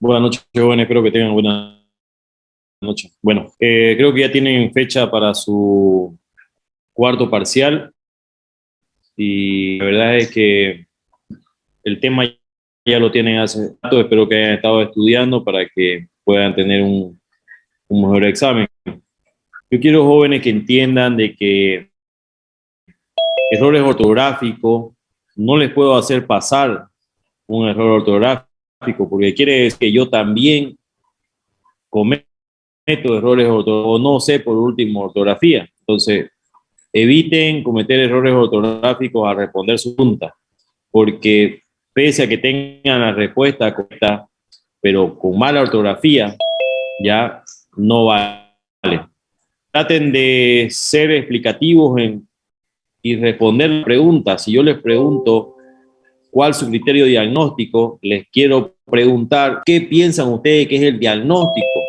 Buenas noches, jóvenes. Espero que tengan buena noche. Bueno, creo que ya tienen fecha para su cuarto parcial y la verdad es que el tema ya lo tienen hace rato. Espero que hayan estado estudiando para que puedan tener un mejor examen. Yo quiero, jóvenes, que entiendan de que errores ortográficos no les puedo hacer pasar un error ortográfico porque quiere decir que yo también cometo errores o no sé por último ortografía. Entonces, eviten cometer errores ortográficos al responder su pregunta, porque pese a que tengan la respuesta correcta, pero con mala ortografía, ya no vale. Traten de ser explicativos y responder preguntas. Si yo les pregunto cuál es su criterio diagnóstico, les quiero preguntar qué piensan ustedes que es el diagnóstico.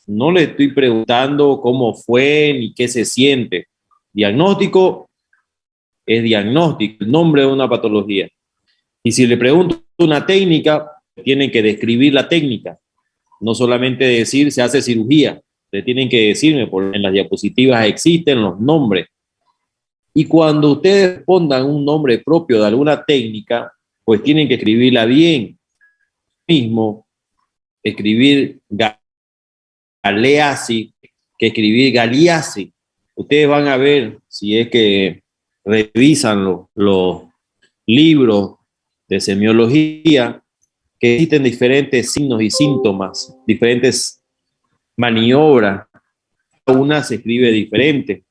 No le estoy preguntando cómo fue ni qué se siente. Diagnóstico es diagnóstico, el nombre de una patología. Y si le pregunto una técnica, tienen que describir la técnica, no solamente decir se hace cirugía, le tienen que decirme, porque en las diapositivas existen los nombres. Y cuando ustedes respondan un nombre propio de alguna técnica, pues tienen que escribirla bien. Mismo, escribir Galeazzi que escribir Galeazzi. Ustedes van a ver, si es que revisan los libros de semiología, que existen diferentes signos y síntomas, diferentes maniobras. Una se escribe diferente.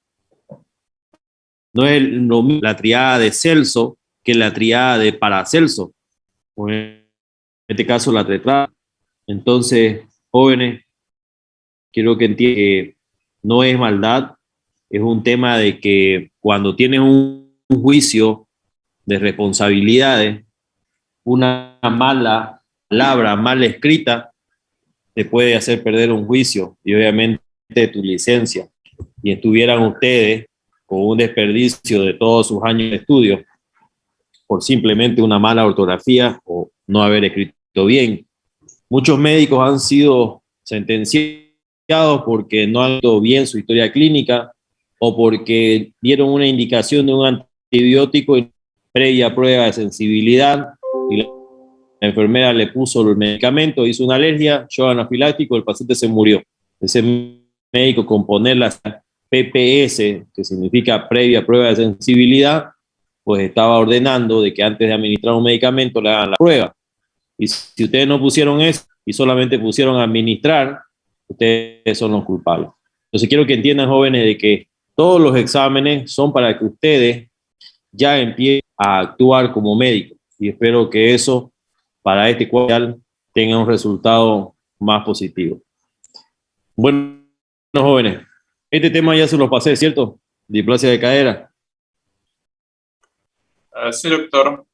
No es lo mismo la triada de Celso que la triada de Paracelso, o en este caso la tetrada. Entonces, jóvenes, quiero que entiendan que no es maldad, es un tema de que cuando tienes un juicio de responsabilidades, una mala palabra, mal escrita, te puede hacer perder un juicio y obviamente tu licencia. Y estuvieran ustedes con un desperdicio de todos sus años de estudio por simplemente una mala ortografía o no haber escrito bien. Muchos médicos han sido sentenciados porque no han escrito bien su historia clínica o porque dieron una indicación de un antibiótico previa prueba de sensibilidad y la enfermera le puso el medicamento, hizo una alergia, shock anafiláctico, el paciente se murió. Ese médico, con poner la PPS, que significa previa prueba de sensibilidad, pues estaba ordenando de que antes de administrar un medicamento le hagan la prueba. Y si ustedes no pusieron eso y solamente pusieron administrar, ustedes son los culpables. Entonces quiero que entiendan, jóvenes, de que todos los exámenes son para que ustedes ya empiecen a actuar como médicos. Y espero que eso, para este cual, tenga un resultado más positivo. Bueno, jóvenes, este tema ya se los pasé, ¿cierto? Displasia de cadera. Sí, doctor.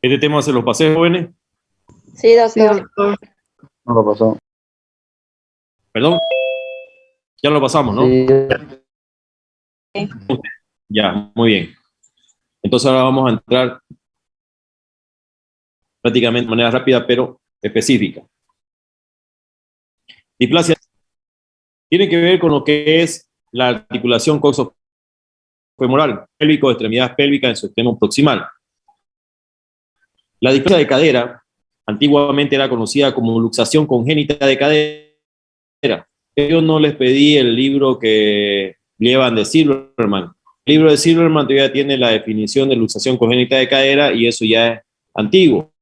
Este tema se los pasé, jóvenes. Sí, doctor. No lo pasó. Perdón. Ya lo pasamos, ¿no? Sí. Ya, muy bien. Entonces ahora vamos a entrar prácticamente de manera rápida, pero específica. Displasia tiene que ver con lo que es la articulación coxofemoral, pélvico, extremidad pélvica en su extremo proximal. La displasia de cadera antiguamente era conocida como luxación congénita de cadera. Yo no les pedí el libro que llevan de Silverman. El libro de Silverman todavía tiene la definición de luxación congénita de cadera y eso ya es antiguo.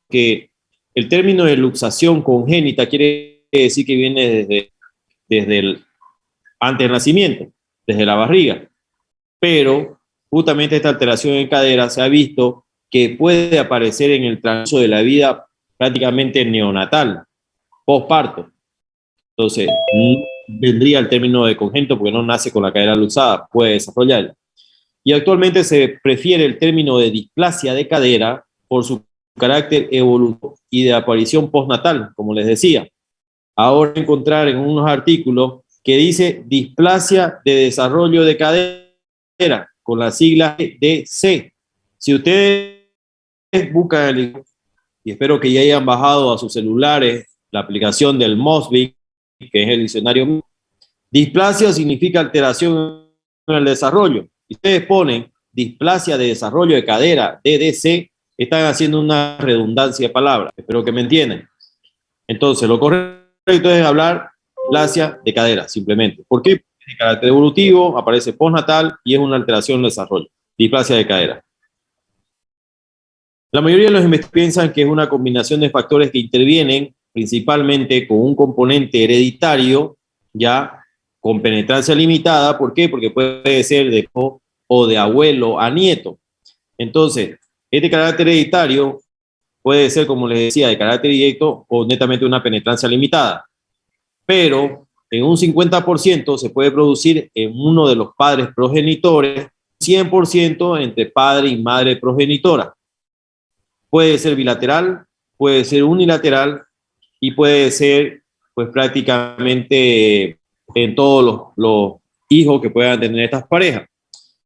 Que el término de luxación congénita quiere decir que viene desde el antes del nacimiento, desde la barriga. Pero justamente esta alteración en cadera se ha visto que puede aparecer en el transcurso de la vida prácticamente neonatal, posparto. Entonces, no vendría el término de congénito porque no nace con la cadera luxada, puede desarrollarla. Y actualmente se prefiere el término de displasia de cadera por su carácter evolutivo y de aparición postnatal, como les decía. Ahora encontrar en unos artículos que dice displasia de desarrollo de cadera, con las siglas EDC. Si ustedes buscan y espero que ya hayan bajado a sus celulares la aplicación del Mosby, que es el diccionario. Displasia significa alteración en el desarrollo. Si ustedes ponen displasia de desarrollo de cadera, DDC, están haciendo una redundancia de palabras. Espero que me entiendan. Entonces, lo correcto es hablar displasia de cadera, simplemente. ¿Por qué? De carácter evolutivo, aparece postnatal y es una alteración del desarrollo. Displasia de cadera. La mayoría de los investigadores piensan que es una combinación de factores que intervienen principalmente con un componente hereditario, ya con penetrancia limitada. ¿Por qué? Porque puede ser de hijo o de abuelo a nieto. Entonces, este carácter hereditario puede ser, como les decía, de carácter directo o netamente una penetrancia limitada. Pero en un 50% se puede producir en uno de los padres progenitores, 100% entre padre y madre progenitora. Puede ser bilateral, puede ser unilateral y puede ser pues prácticamente en todos los hijos que puedan tener estas parejas.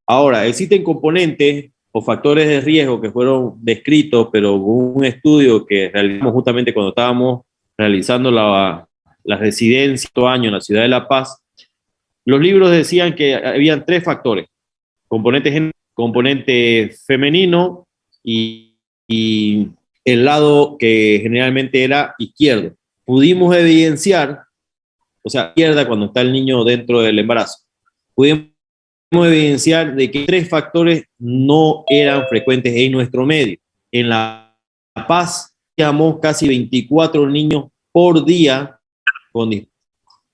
Ahora, existen componentes o factores de riesgo que fueron descritos, pero hubo un estudio que realizamos justamente cuando estábamos realizando la residencia todo año en la ciudad de La Paz. Los libros decían que habían 3 factores: componente femenino y el lado que generalmente era izquierdo. Pudimos evidenciar, o sea, izquierda cuando está el niño dentro del embarazo, pudimos evidenciar de que 3 factores no eran frecuentes en nuestro medio. En La Paz teníamos casi 24 niños por día con displasia.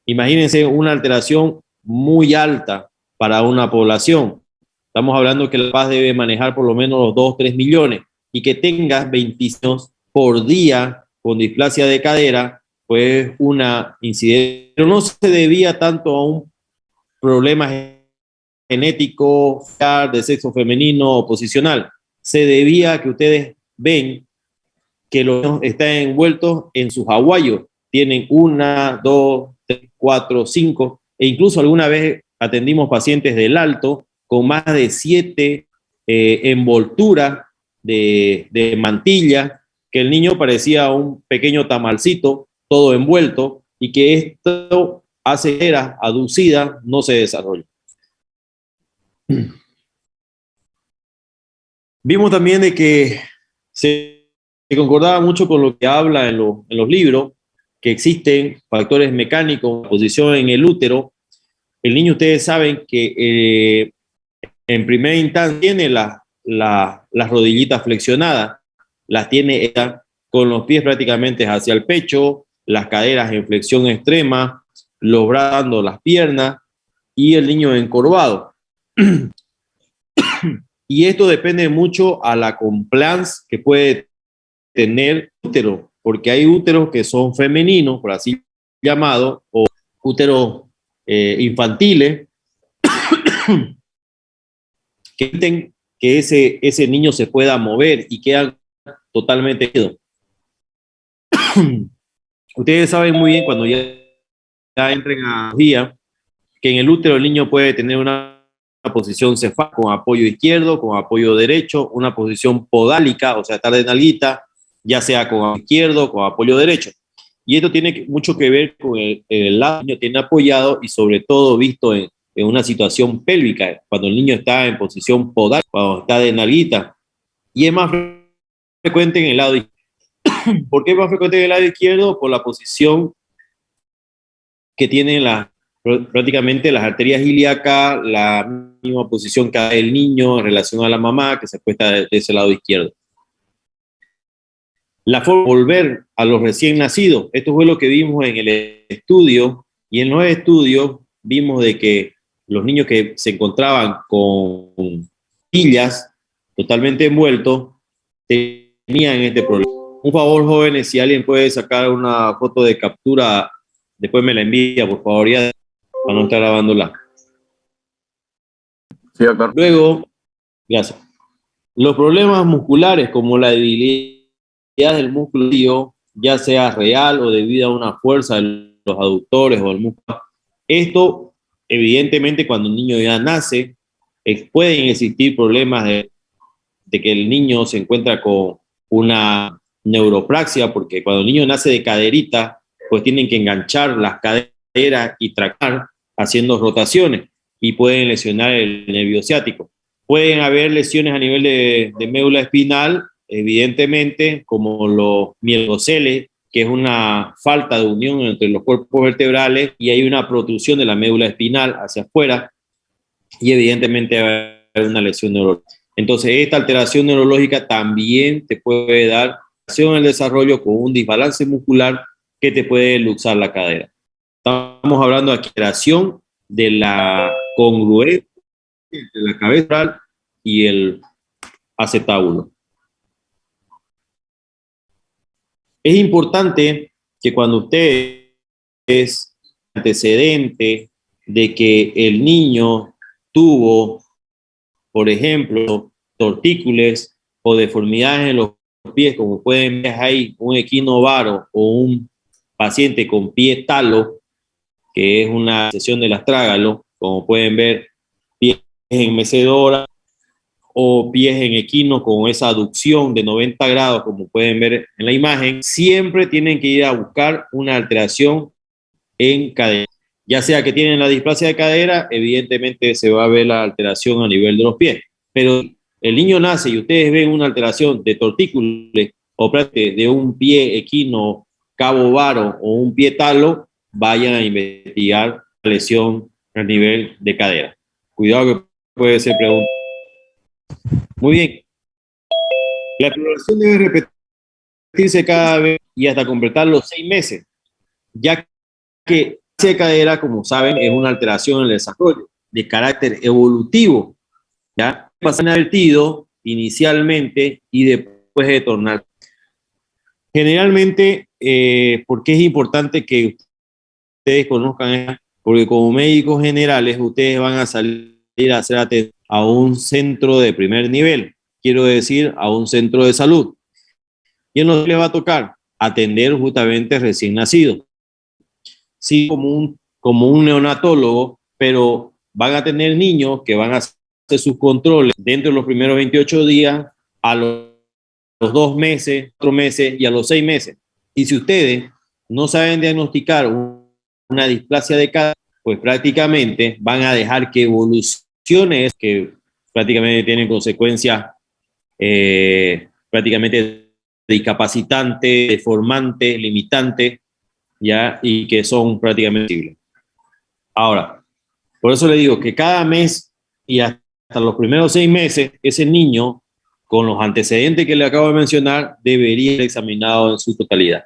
Imagínense una alteración muy alta para una población. Estamos hablando que La Paz debe manejar por lo menos los 2 o 3 millones y que tengas 20 niños por día con displasia de cadera, pues una incidencia. Pero no se debía tanto a un problema genético de sexo femenino o posicional. Se debía a que ustedes ven que los niños están envueltos en sus aguayos. Tienen 1, 2, 3, 4, 5, e incluso alguna vez atendimos pacientes del Alto con más de 7 envolturas de mantilla, que el niño parecía un pequeño tamalcito, todo envuelto, y que esto hace que la aducida no se desarrolle. Vimos también de que se concordaba mucho con lo que habla en los libros, que existen factores mecánicos, posición en el útero. El niño, ustedes saben que en primera instancia tiene las rodillitas flexionadas, las tiene con los pies prácticamente hacia el pecho, las caderas en flexión extrema, los brazos dando las piernas y el niño encorvado. Y esto depende mucho a la compliance que puede tener útero, porque hay úteros que son femeninos, por así llamado, o úteros infantiles, que permiten que ese niño se pueda mover y quedan totalmente ido. Ustedes saben muy bien cuando ya entren a biología que en el útero el niño puede tener una posición cefálica con apoyo izquierdo, con apoyo derecho, una posición podálica, o sea, estar de nalguita, ya sea con apoyo izquierdo, con apoyo derecho. Y esto tiene mucho que ver con el lado que el niño tiene apoyado y sobre todo visto en una situación pélvica, cuando el niño está en posición podálica, cuando está de nalguita. Y es más frecuente en el lado izquierdo. ¿Por qué es más frecuente en el lado izquierdo? Por la posición que tienen prácticamente las arterias ilíacas, la misma posición que el niño en relación a la mamá, que se acuesta de ese lado izquierdo. La forma de volver a los recién nacidos, esto fue lo que vimos en el estudio, y en los estudios vimos de que los niños que se encontraban con pillas totalmente envueltos tenían este problema. Un favor, jóvenes, si alguien puede sacar una foto de captura, después me la envía, por favor, ya, para no estar grabándola. Sí, doctor. Luego, gracias. Los problemas musculares, como la debilidad del músculo, ya sea real o debido a una fuerza de los aductores o el músculo, esto, evidentemente, cuando el niño ya nace, pueden existir problemas de que el niño se encuentra con una neuropraxia, porque cuando el niño nace de caderita, pues tienen que enganchar las caderas y tracar haciendo rotaciones y pueden lesionar el nervio ciático. Pueden haber lesiones a nivel de médula espinal, evidentemente, como los mieloceles, que es una falta de unión entre los cuerpos vertebrales y hay una protrusión de la médula espinal hacia afuera y evidentemente va a haber una lesión neurológica. Entonces, esta alteración neurológica también te puede dar en el desarrollo con un desbalance muscular que te puede luxar la cadera. Estamos hablando de alteración de la congruencia entre la cabeza y el acetábulo. Es importante que cuando usted es antecedente de que el niño tuvo, por ejemplo, tortícolis o deformidades en los pies, como pueden ver ahí, un equinovaro o un paciente con pie talo, que es una lesión del astrágalo, como pueden ver, pies en mecedora o pies en equino con esa aducción de 90 grados, como pueden ver en la imagen, siempre tienen que ir a buscar una alteración en cadera. Ya sea que tienen la displasia de cadera, evidentemente se va a ver la alteración a nivel de los pies. Pero el niño nace y ustedes ven una alteración de tortícolis o de un pie equino, cabo varo o un pie talo, vayan a investigar la lesión a nivel de cadera. Cuidado que puede ser pregunta. Muy bien. La exploración debe repetirse cada vez y hasta completar los 6 meses, ya que la cadera, como saben, es una alteración en el desarrollo de carácter evolutivo, ¿ya? Pasa inadvertido inicialmente y después de tornar. Generalmente, porque es importante que ustedes conozcan esto, porque como médicos generales ustedes van a salir a hacer atención a un centro de primer nivel, quiero decir, a un centro de salud. ¿Y en lo que le va a tocar? Atender justamente recién nacidos. Sí, como un neonatólogo, pero van a tener niños que van a hacer sus controles dentro de los primeros 28 días, a los 2 meses, 4 meses y a los 6 meses. Y si ustedes no saben diagnosticar una displasia de cadera, pues prácticamente van a dejar que evolucione, que prácticamente tienen consecuencias prácticamente discapacitantes, deformantes, limitantes, ¿ya? Y que son prácticamente posibles. Ahora, por eso le digo que cada mes y hasta los primeros 6 meses, ese niño, con los antecedentes que le acabo de mencionar, debería ser examinado en su totalidad.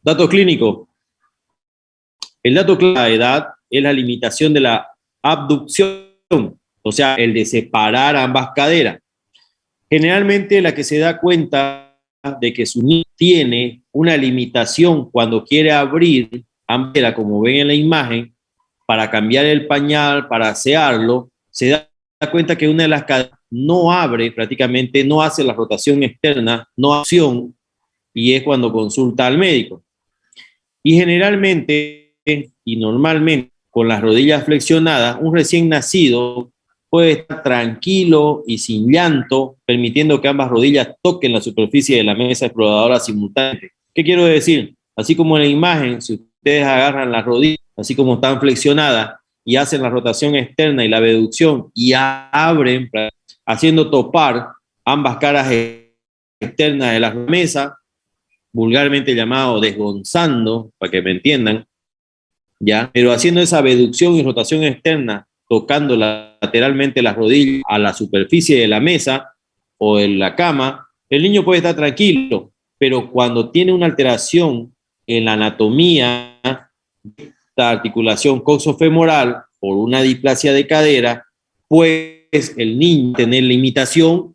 Datos clínicos. El dato clave de la edad es la limitación de la abducción, o sea, el de separar ambas caderas. Generalmente la que se da cuenta de que su niño tiene una limitación cuando quiere abrir, como ven en la imagen, para cambiar el pañal, para asearlo, se da cuenta que una de las caderas no abre prácticamente, no hace la rotación externa, no acción, y es cuando consulta al médico. Y generalmente y normalmente con las rodillas flexionadas, un recién nacido puede estar tranquilo y sin llanto, permitiendo que ambas rodillas toquen la superficie de la mesa exploradora simultáneamente. ¿Qué quiero decir? Así como en la imagen, si ustedes agarran las rodillas, así como están flexionadas, y hacen la rotación externa y la abducción y abren, haciendo topar ambas caras externas de la mesa, vulgarmente llamado desgonzando, para que me entiendan, ¿ya? Pero haciendo esa abducción y rotación externa, tocando lateralmente las rodillas a la superficie de la mesa o en la cama, el niño puede estar tranquilo, pero cuando tiene una alteración en la anatomía, la articulación coxofemoral por una displasia de cadera, pues el niño tener limitación,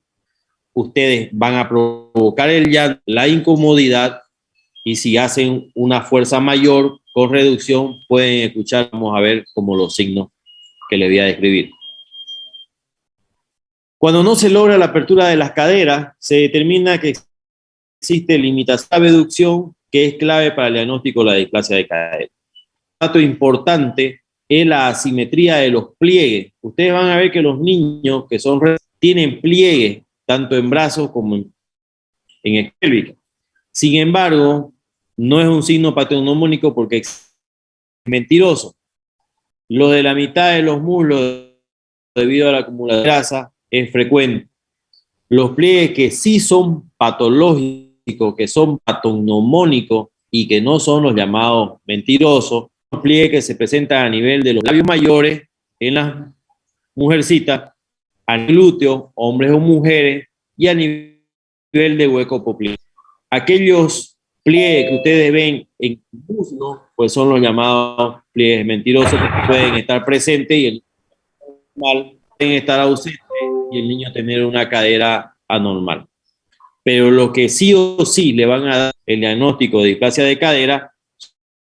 ustedes van a provocar el llanto, la incomodidad, y si hacen una fuerza mayor con reducción, pueden escuchar, vamos a ver como los signos que les voy a describir. Cuando no se logra la apertura de las caderas, se determina que existe limitación de abducción, que es clave para el diagnóstico de la displasia de cadera. Un dato importante es la asimetría de los pliegues. Ustedes van a ver que los niños que son tienen pliegues tanto en brazos como en pélvica. Sin embargo, no es un signo patognomónico porque es mentiroso. Lo de la mitad de los muslos, debido a la acumulación de grasa, es frecuente. Los pliegues que sí son patológicos, que son patognomónicos y que no son los llamados mentirosos, los pliegues que se presentan a nivel de los labios mayores en las mujercitas, al glúteo, hombres o mujeres, y a nivel de hueco popliteo. Aquellos pliegues que ustedes ven en muslo, pues son los llamados pliegues mentirosos, que pueden estar presentes y el normal pueden estar ausentes y el niño tener una cadera anormal. Pero lo que sí o sí le van a dar el diagnóstico de displasia de cadera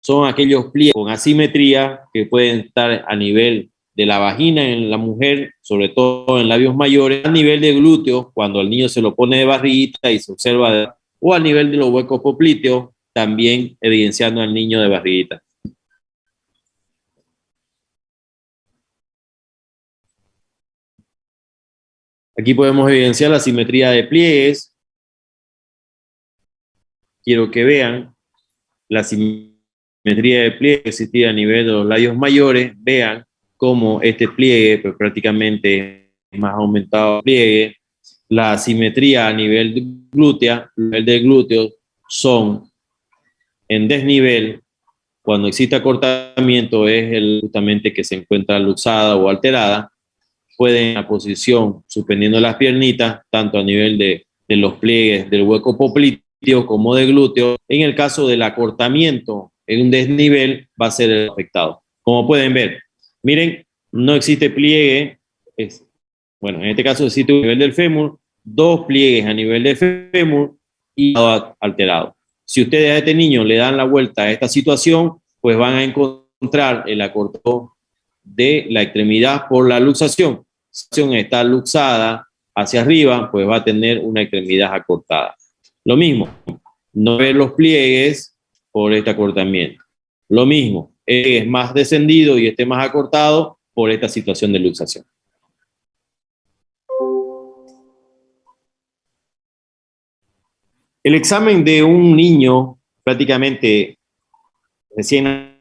son aquellos pliegues con asimetría que pueden estar a nivel de la vagina en la mujer, sobre todo en labios mayores, a nivel de glúteos, cuando el niño se lo pone de barriguita y se observa, o a nivel de los huecos popliteos, también evidenciando al niño de barriguita. Aquí podemos evidenciar la simetría de pliegues. Quiero que vean la simetría de pliegue que existía a nivel de los labios mayores. Vean cómo este pliegue pues, prácticamente es más aumentado pliegue. La simetría a nivel de glútea, nivel de glúteos son en desnivel. Cuando existe acortamiento es justamente que se encuentra luxada o alterada. Puede en la posición suspendiendo las piernitas, tanto a nivel de los pliegues del hueco popliteo como de glúteo. En el caso del acortamiento en un desnivel va a ser el afectado. Como pueden ver, miren, no existe pliegue. Bueno, en este caso existe un nivel del fémur, dos pliegues a nivel del fémur y alterado. Si ustedes a este niño le dan la vuelta a esta situación, pues van a encontrar el acorto de la extremidad por la luxación. Si está luxada hacia arriba, pues va a tener una extremidad acortada. Lo mismo, no ver los pliegues por este acortamiento. Lo mismo, es más descendido y esté más acortado por esta situación de luxación. El examen de un niño prácticamente recién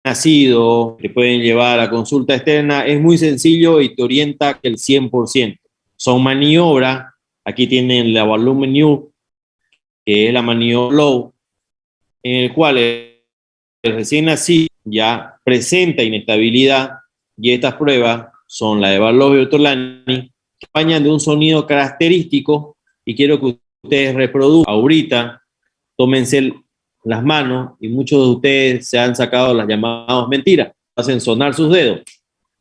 nacido, que pueden llevar a consulta externa, es muy sencillo y te orienta el 100%. Son maniobras, aquí tienen la volumen new, que es la maniobra low, en el cual el recién nacido ya presenta inestabilidad y estas pruebas son la de Barlow y Ortolani, que acompañan de un sonido característico y quiero que ustedes reproduzcan ahorita, tómense las manos y muchos de ustedes se han sacado las llamadas mentiras, hacen sonar sus dedos.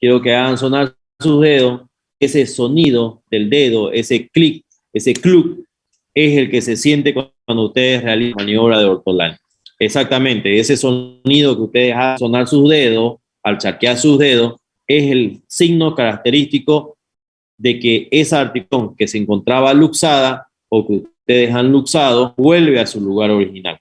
Quiero que hagan sonar sus dedos, ese sonido del dedo, ese clic, ese cluck, es el que se siente cuando ustedes realizan maniobra de Ortolani. Exactamente, ese sonido que ustedes hacen sonar sus dedos, al charquear sus dedos, es el signo característico de que esa articulación que se encontraba luxada o que ustedes han luxado vuelve a su lugar original.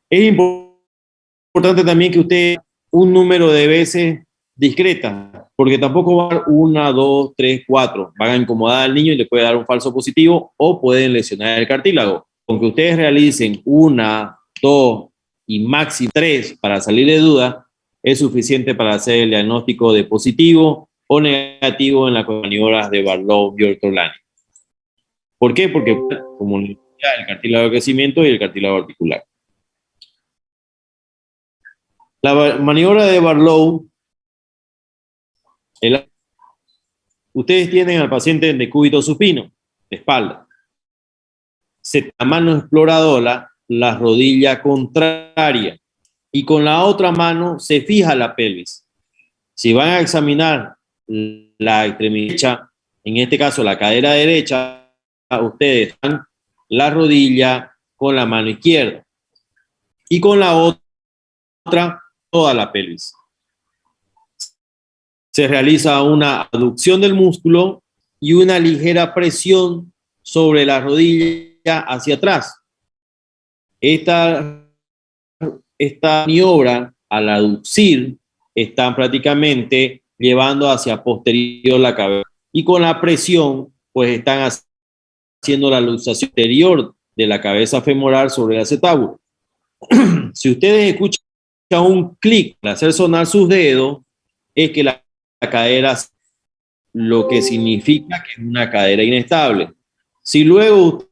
Es importante también que usted un número de veces discreta, porque tampoco va a dar 1, 2, 3, 4. Van a incomodar al niño y le puede dar un falso positivo o pueden lesionar el cartílago. Con que ustedes realicen 1, 2 y máximo 3 para salir de duda, es suficiente para hacer el diagnóstico de positivo o negativo en las maniobras de Barlow y Ortolani. ¿Por qué? Porque como el cartílago de crecimiento y el cartílago articular. La maniobra de Barlow, ustedes tienen al paciente en decúbito supino, de espalda. La mano exploradora, la rodilla contraria, y con la otra mano se fija la pelvis. Si van a examinar la extremidad derecha, en este caso la cadera derecha, ustedes dan la rodilla con la mano izquierda y con la otra toda la pelvis. Se realiza una aducción del músculo y una ligera presión sobre la rodilla hacia atrás. Esta maniobra al aducir, están prácticamente llevando hacia posterior la cabeza. Y con la presión, pues están haciendo la luxación exterior de la cabeza femoral sobre el acetábulo. Si ustedes escuchan un clic al hacer sonar sus dedos, es que la cadera, lo que significa que es una cadera inestable. Si luego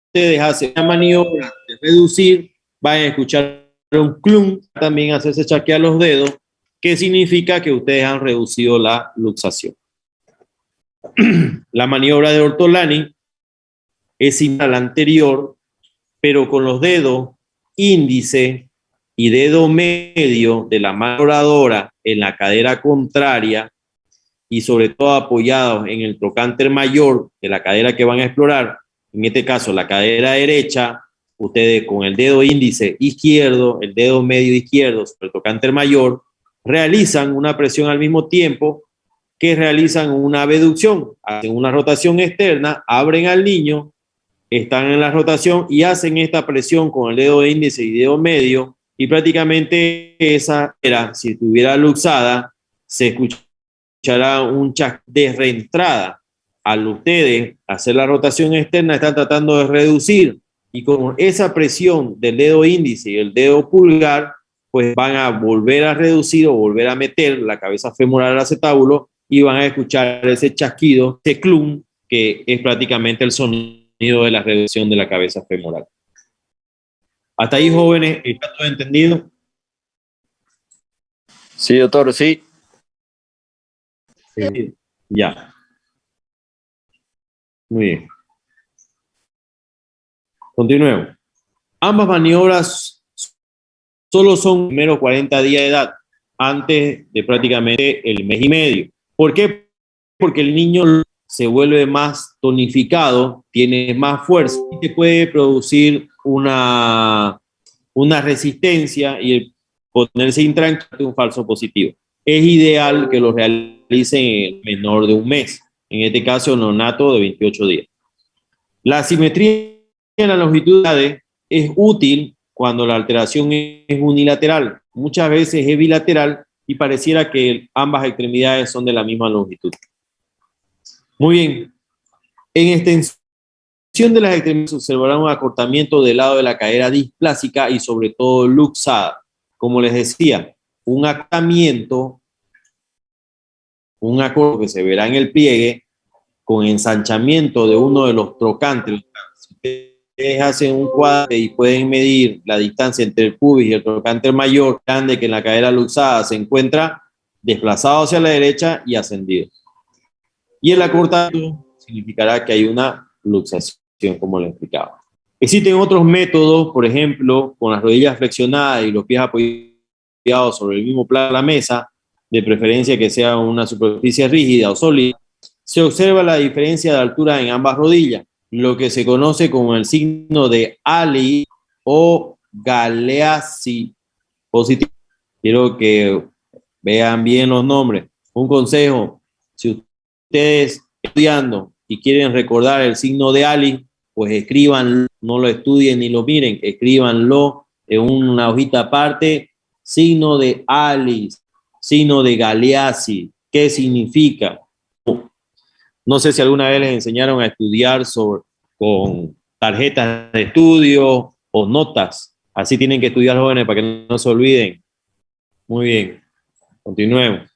ustedes hacen una maniobra de reducir, van a escuchar un clum, también hacerse chasquear los dedos, que significa que ustedes han reducido la luxación. La maniobra de Ortolani es similar a la anterior, pero con los dedos índice y dedo medio de la mano oradora en la cadera contraria y sobre todo apoyados en el trocánter mayor de la cadera que van a explorar, en este caso la cadera derecha, ustedes con el dedo índice izquierdo, el dedo medio izquierdo sobre el trocánter mayor, realizan una presión al mismo tiempo que realizan una abducción, hacen una rotación externa, abren al niño, están en la rotación y hacen esta presión con el dedo índice y dedo medio, y prácticamente esa era, si estuviera luxada, se escuchará un chasquido de reentrada. Al ustedes hacer la rotación externa, están tratando de reducir, y con esa presión del dedo índice y el dedo pulgar, pues van a volver a reducir o volver a meter la cabeza femoral al acetábulo y van a escuchar ese chasquido, ese clum, que es prácticamente el sonido de la reducción de la cabeza femoral. Hasta ahí, jóvenes, ¿está todo entendido? Sí, doctor, sí. Ya. Muy bien. Continuemos. Ambas maniobras solo son primero 40 días de edad, antes de prácticamente el mes y medio. ¿Por qué? Porque el niño se vuelve más tonificado, tiene más fuerza y se puede producir una resistencia y el ponerse intranquilo es un falso positivo. Es ideal que lo realicen en el menor de un mes, en este caso neonato de 28 días. La simetría en las longitudinales es útil cuando la alteración es unilateral. Muchas veces es bilateral y pareciera que ambas extremidades son de la misma longitud. Muy bien. En extensión de las extremidades se observará un acortamiento del lado de la cadera displásica y sobre todo luxada. Como les decía, un acortamiento, un acorte que se verá en el pliegue con ensanchamiento de uno de los trocantes. Si ustedes hacen un cuadro y pueden medir la distancia entre el pubis y el trocánter mayor, grande que en la cadera luxada se encuentra desplazado hacia la derecha y ascendido. Y el acortamiento significará que hay una luxación, como les explicaba. Existen otros métodos, por ejemplo, con las rodillas flexionadas y los pies apoyados sobre el mismo plano de la mesa, de preferencia que sea una superficie rígida o sólida. Se observa la diferencia de altura en ambas rodillas, lo que se conoce como el signo de Ali o Galeazzi positivo. Quiero que vean bien los nombres. Un consejo, si ustedes estudiando y quieren recordar el signo de Ali, pues escríbanlo, no lo estudien ni lo miren, escríbanlo en una hojita aparte, signo de Ali, signo de Galeazzi, ¿qué significa? No sé si alguna vez les enseñaron a estudiar con tarjetas de estudio o notas, así tienen que estudiar, jóvenes, para que no se olviden. Muy bien, continuemos.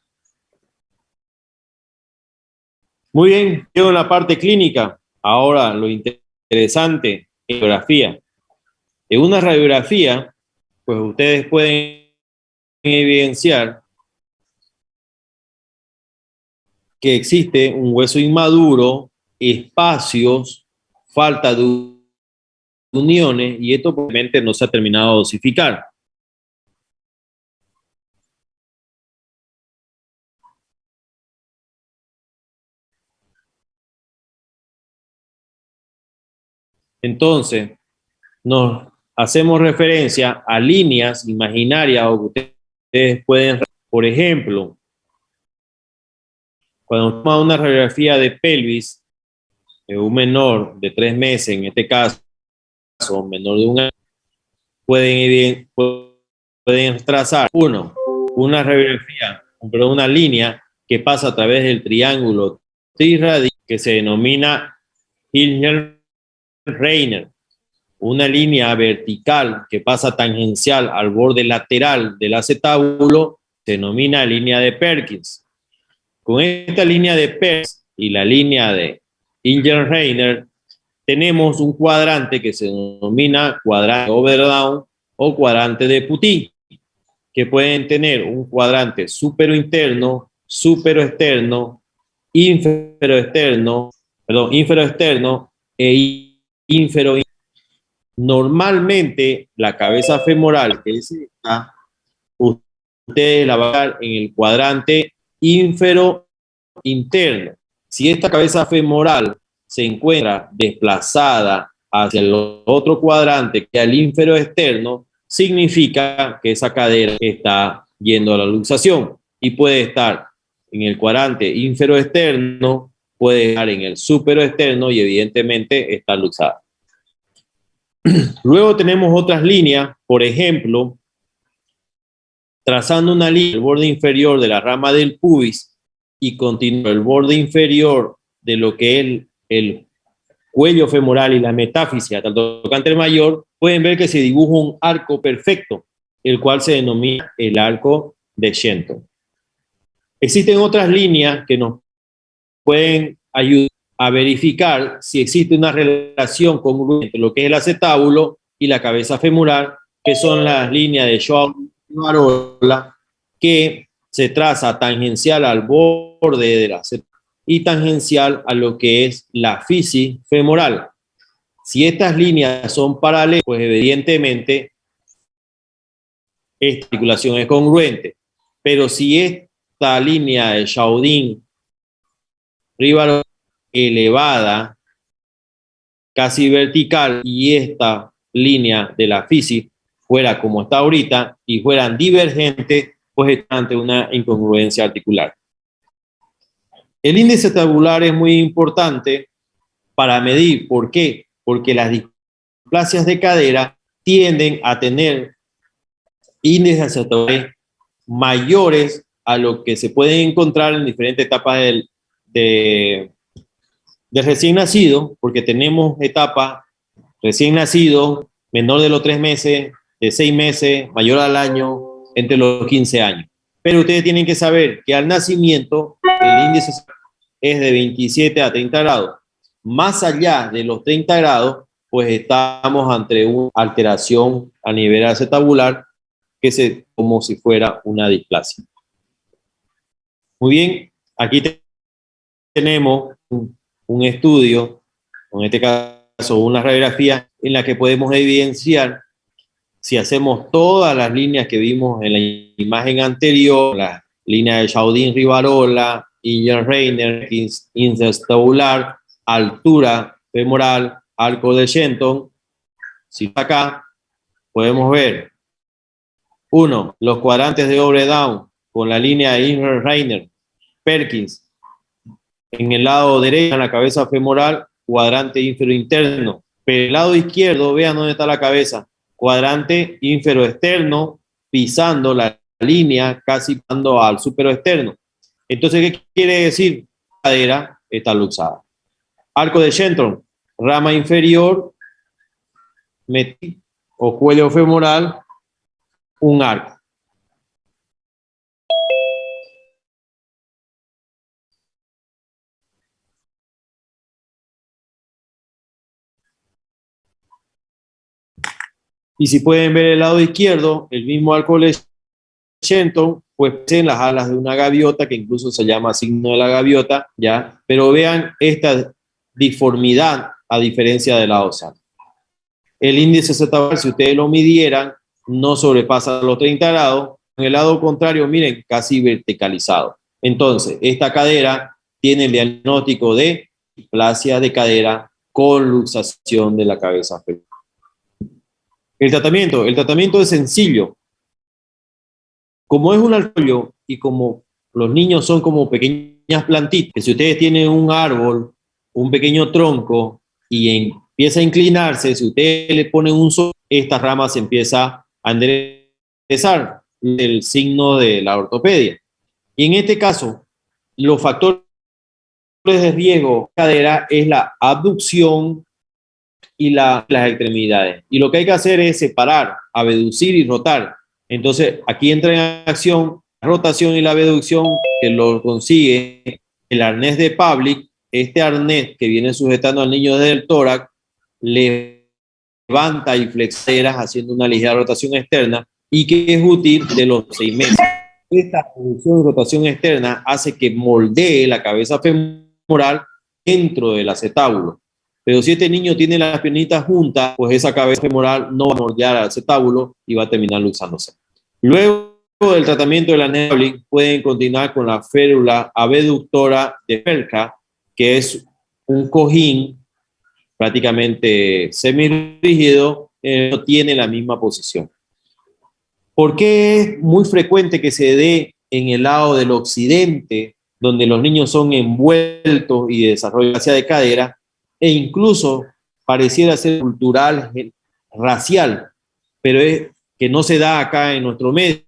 Muy bien, quedo en la parte clínica. Ahora, lo interesante, radiografía. En una radiografía, pues ustedes pueden evidenciar que existe un hueso inmaduro, espacios, falta de uniones, y esto probablemente no se ha terminado de dosificar. Entonces, nos hacemos referencia a líneas imaginarias o que ustedes pueden, por ejemplo, cuando toma una radiografía de pelvis de un menor de 3 meses, en este caso, menor de un año, pueden pueden trazar, una radiografía, perdón, una línea que pasa a través del triángulo triradial que se denomina Hilgert-Reiner, una línea vertical que pasa tangencial al borde lateral del acetábulo se denomina línea de Perkins. Con esta línea de Perkins y la línea de Hilgert-Reiner tenemos un cuadrante que se denomina cuadrante Overdown o cuadrante de Putty, que pueden tener un cuadrante superointerno, superoexterno, inferoexterno e inferointerno. Normalmente la cabeza femoral, que es esta, ustedes la van a ver en el cuadrante inferointerno. Si esta cabeza femoral se encuentra desplazada hacia el otro cuadrante, que es el inferoexterno, significa que esa cadera está yendo a la luxación y puede estar en el cuadrante inferoexterno, puede estar en el superoexterno y evidentemente está luxada. Luego tenemos otras líneas, por ejemplo, trazando una línea el borde inferior de la rama del pubis y continúa el borde inferior de lo que es el cuello femoral y la metáfisis hasta el tocante mayor, pueden ver que se dibuja un arco perfecto, el cual se denomina el arco de Shenton. Existen otras líneas que nos pueden ayudar a verificar si existe una relación congruente entre lo que es el acetábulo y la cabeza femoral, que son las líneas de Shaw-Rivarola, que se traza tangencial al borde de la acetábulo y tangencial a lo que es la fisis femoral. Si estas líneas son paralelas, pues evidentemente esta articulación es congruente. Pero si esta línea de Shaw-Rivarola elevada, casi vertical, y esta línea de la fisis fuera como está ahorita y fueran divergentes, pues están ante una incongruencia articular. El índice tabular es muy importante para medir. ¿Por qué? Porque las displasias de cadera tienden a tener índices acetobulares mayores a lo que se pueden encontrar en diferentes etapas de recién nacido, porque tenemos etapas recién nacido, menor de los 3 meses, de 6 meses, mayor al año, entre los 15 años. Pero ustedes tienen que saber que al nacimiento el índice es de 27 a 30 grados. Más allá de los 30 grados, pues estamos ante una alteración a nivel acetabular que es como si fuera una displasia. Muy bien, aquí tenemos un estudio, en este caso una radiografía, en la que podemos evidenciar si hacemos todas las líneas que vimos en la imagen anterior, la línea de Shaw-Rivarola, Hilgert-Reiner, intertabular, altura femoral, arco de Shenton. Si acá podemos ver los cuadrantes de Overdown con la línea de Hilgert-Reiner, Perkins. En el lado derecho, en la cabeza femoral, cuadrante inferointerno. Pero el lado izquierdo, vean dónde está la cabeza. Cuadrante inferoexterno, pisando la línea, casi pasando al superoexterno. Entonces, ¿qué quiere decir? La cadera está luxada. Arco de Shenton, rama inferior, o cuello femoral, un arco. Y si pueden ver el lado izquierdo, el mismo arco de Shenton, pues en las alas de una gaviota, que incluso se llama signo de la gaviota, ¿ya? Pero vean esta deformidad a diferencia de la dorsal. El índice acetabular, si ustedes lo midieran, no sobrepasa los 30 grados. En el lado contrario, miren, casi verticalizado. Entonces, esta cadera tiene el diagnóstico de displasia de cadera con luxación de la cabeza femoral. El tratamiento es sencillo. Como es un arroyo y como los niños son como pequeñas plantitas, que si ustedes tienen un árbol, un pequeño tronco y empieza a inclinarse, si ustedes le ponen un sol, esta rama se empieza a enderezar empezar el signo de la ortopedia. Y en este caso, los factores de riesgo de cadera es la abducción y las extremidades. Y lo que hay que hacer es separar, abducir y rotar. Entonces, aquí entra en acción la rotación y la abducción, que lo consigue el arnés de Pavlik. Este arnés que viene sujetando al niño desde el tórax, levanta y flexiona haciendo una ligera rotación externa y que es útil de los 6 meses. Esta abducción y rotación externa hace que moldee la cabeza femoral dentro del acetábulo. Pero si este niño tiene las piernitas juntas, pues esa cabeza femoral no va a moldear al acetábulo y va a terminar luxándose. Luego del tratamiento de la Pavlik, pueden continuar con la férula abductora de Perka, que es un cojín prácticamente semirrígido, no tiene la misma posición. ¿Por qué es muy frecuente que se dé en el lado del occidente, donde los niños son envueltos y desarrollan fascia de cadera, e incluso pareciera ser cultural, racial, pero es que no se da acá en nuestro medio?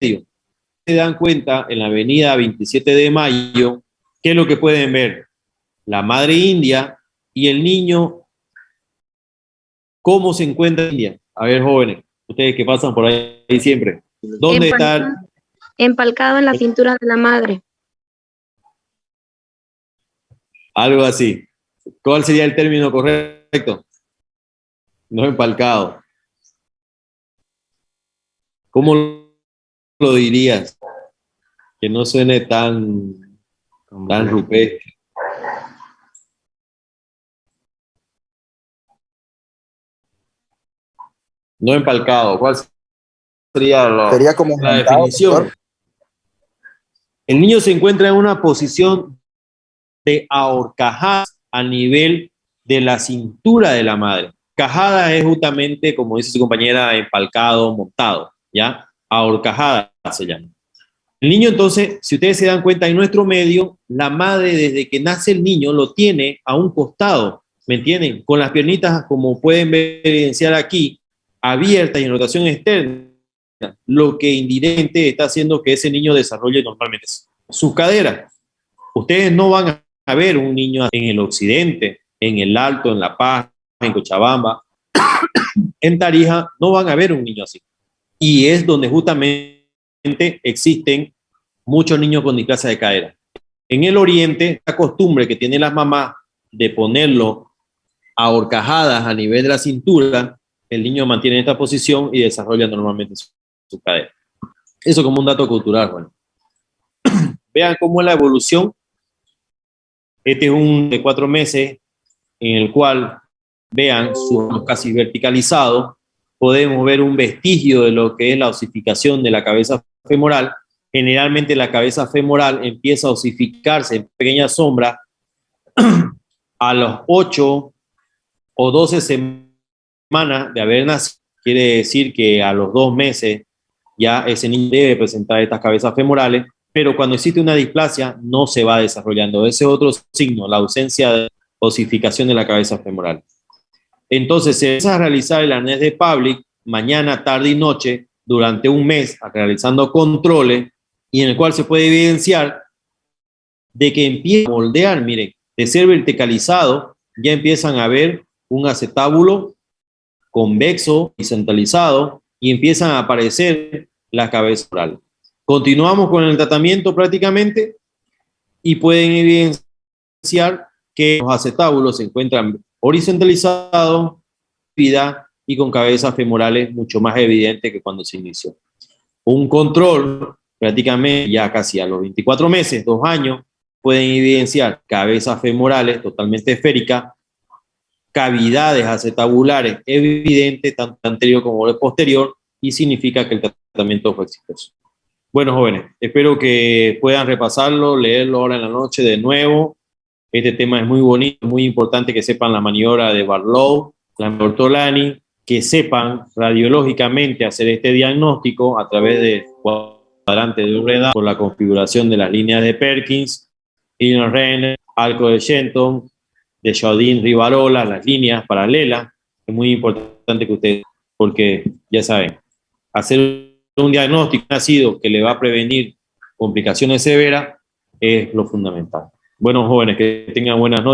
Se dan cuenta en la avenida 27 de Mayo, ¿qué es lo que pueden ver? La madre india y el niño, ¿cómo se encuentra en India? A ver, jóvenes, ustedes que pasan por ahí siempre, ¿dónde está? Empalcado en la cintura de la madre. Algo así. ¿Cuál sería el término correcto? No empalcado. ¿Cómo lo dirías? Que no suene tan rupestre. No empalcado. ¿Cuál sería como la definición? Doctor. El niño se encuentra en una posición de ahorcajada a nivel de la cintura de la madre. Cajada es justamente, como dice su compañera, empalcado, montado, ¿ya? Ahorcajada se llama. El niño, entonces, si ustedes se dan cuenta, en nuestro medio, la madre, desde que nace el niño, lo tiene a un costado, ¿me entienden? Con las piernitas, como pueden evidenciar aquí, abiertas y en rotación externa, lo que indirectamente está haciendo que ese niño desarrolle normalmente su cadera. Ustedes no van a ver un niño en el occidente, en el Alto, en La Paz, en Cochabamba, en Tarija, no van a ver un niño así. Y es donde justamente existen muchos niños con displasia de cadera. En el oriente, la costumbre que tienen las mamás de ponerlo a horcajadas a nivel de la cintura, el niño mantiene esta posición y desarrolla normalmente su cadera. Eso como un dato cultural. Bueno. Vean cómo es la evolución. Este es un de 4 meses en el cual, vean, su casi verticalizado, podemos ver un vestigio de lo que es la osificación de la cabeza femoral. Generalmente la cabeza femoral empieza a osificarse en pequeñas sombras a los 8 o 12 semanas de haber nacido. Quiere decir que a los 2 meses ya ese niño debe presentar estas cabezas femorales, pero cuando existe una displasia no se va desarrollando. Ese es otro signo, la ausencia de osificación de la cabeza femoral. Entonces se empieza a realizar el arnés de Pavlik mañana, tarde y noche durante un mes, realizando controles, y en el cual se puede evidenciar de que empieza a moldear, miren, de ser verticalizado, ya empiezan a ver un acetábulo convexo y centralizado y empiezan a aparecer las cabezas orales. Continuamos con el tratamiento prácticamente y pueden evidenciar que los acetábulos se encuentran horizontalizados y con cabezas femorales mucho más evidentes que cuando se inició. Un control prácticamente ya casi a los 24 meses, 2 años, pueden evidenciar cabezas femorales totalmente esféricas, cavidades acetabulares evidentes, tanto anterior como posterior, y significa que el tratamiento fue exitoso. Bueno, jóvenes, espero que puedan repasarlo, leerlo ahora en la noche de nuevo. Este tema es muy bonito, muy importante que sepan la maniobra de Barlow, la de Ortolani, que sepan radiológicamente hacer este diagnóstico a través de cuadrante de Ureda por la configuración de las líneas de Perkins, Renner, arco de Shenton, de Chaudin-Rivarola, las líneas paralelas. Es muy importante que ustedes, porque ya saben, hacer un diagnóstico nacido que le va a prevenir complicaciones severas es lo fundamental. Bueno, jóvenes, que tengan buenas noches.